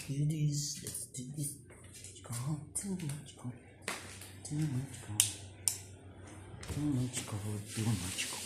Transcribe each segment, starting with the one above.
do this, let's do this. Go, too much go, too much go, too much go, too much go.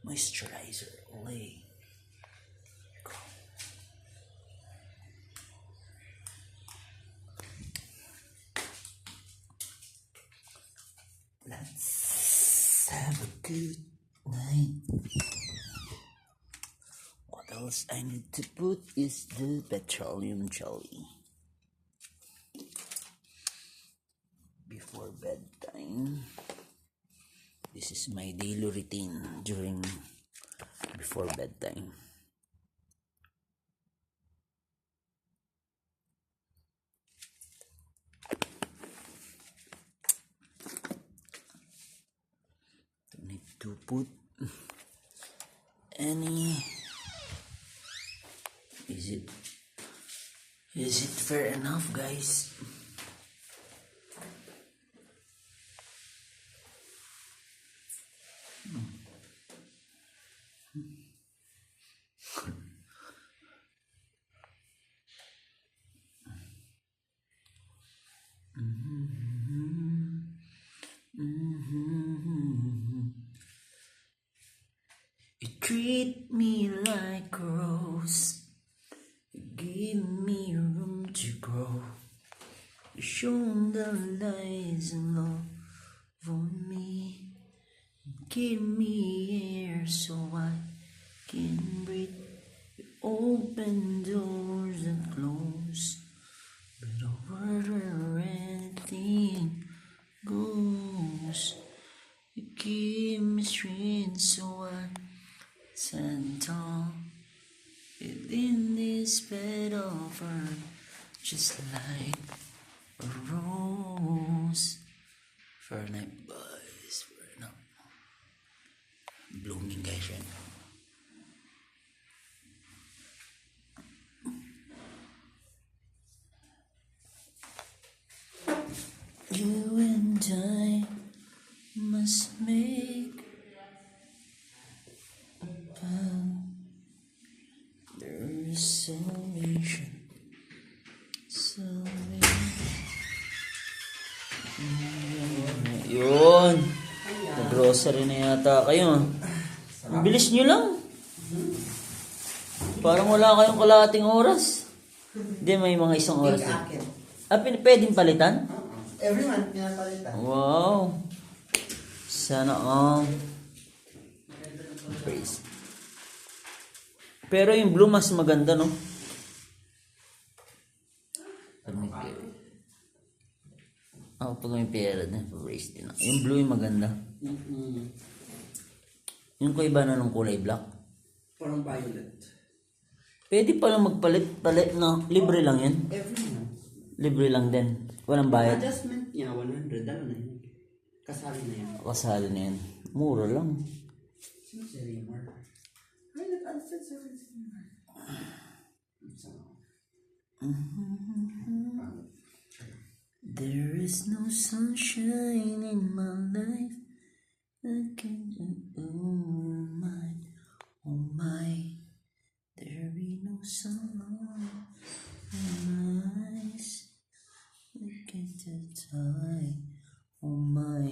Moisturizer, lay. Go. Let's have a good night. What else I need to put is the petroleum jelly before bedtime. This is my daily routine before bedtime. Don't need to put any. Is it fair enough, guys? You treat me like a rose, you give me room to grow, you show the lies and love for me, give me air so I can breathe, you open doors and close, but over where anything goes, you give me strength so I stand tall within this bed of earth, just like a rose. Fahrenheit boys, we're not blooming, guys, right now. You and I must make a vow. There is salvation. Yun. Nag-grocery na yata kayo. Ang bilis nyo lang. Parang wala kayong kalahating oras. Hindi, may mga isang oras din. Pwedeng palitan? Every month, pinapalitan. Wow. Sana praise. Pero yung blue mas maganda, no? Pag may pera din, praise din. Yung blue yung maganda. Yung iba na ng kulay black. Parang violet. Pwede palang magpalit na libre lang yan. Every month. Libre lang din. Walang bayad. Adjustment niya, 100. Dalo na yun. Kasali na yan. Kasali na yan. Mura lang. Sino si Raymar? Ay, nag-unfit sa Raymar. There is no sunshine in my life. I can't, oh my, there be no sun on my eyes. Look at the time, oh my.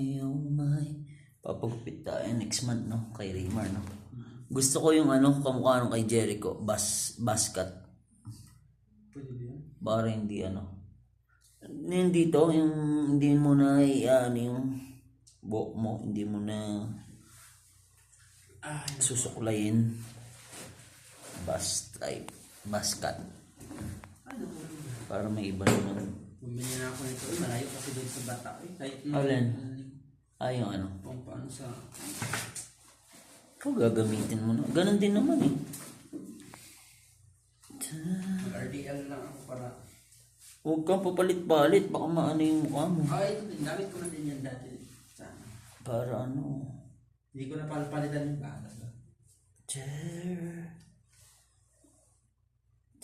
Papagupit tayo next month, no? Kay Raymar, no? Gusto ko yung ano, kamukha nung kay Jericho, basket. Pwede ba yun? Para hindi ano. Yung dito, yung hindi mo na ano yung buhok mo, hindi mo na susuklayin. Type, basket. Ano po? Para may iba naman. Bumili na ako nito. Malayo kasi doon sa bata. Kahit Alin? Yung ano. Kung paano sa... Ikaw gagamitin mo na. Ganon din naman eh. RDL lang ako para... Huwag kang papalit-palit. Baka maano yung mukha mo. Ito din. Gamit ko na din yan dati. Sana. Para ano. Hindi ko na palpalitan yung bata.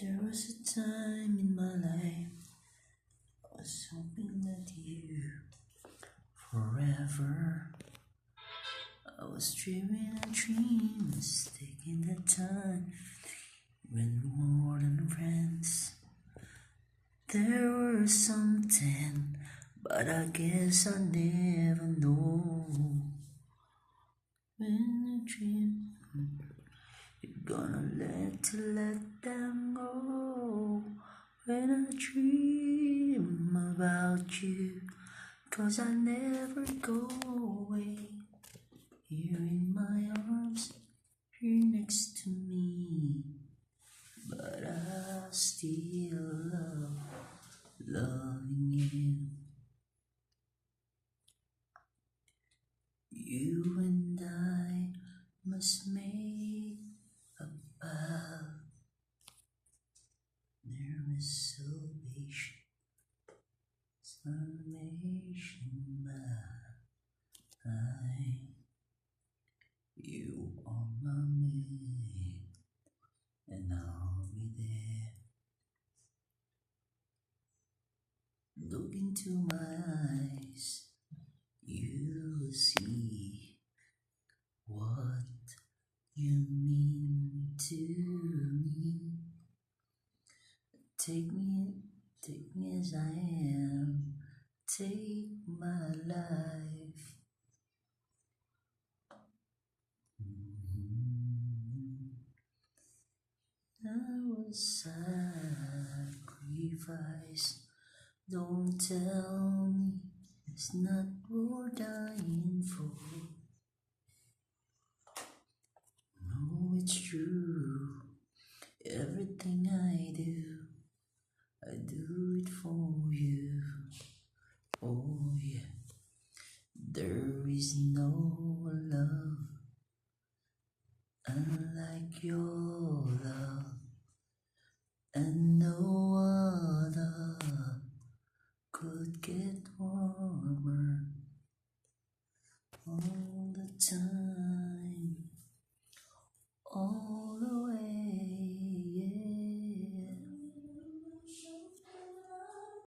There was a time in my life I was hoping that you forever. I was dreaming a dream, taking the time when we were more than friends. There was something, but I guess I never know. When you dream, you're gonna let them go. When I dream about you, 'cause I never go away. You're in my arms, you're next to me, but I still loving you. You and I must make a vow. There is salvation by you are my man, and I'll be there. Look into my eyes, you will see what you mean to me. Take me as I am, take my life. I was sacrificed. Don't tell me it's not worth dying for. No, it's true. Everything I do it for you. Oh yeah. There is no love unlike your love, and no other could get warmer all the time.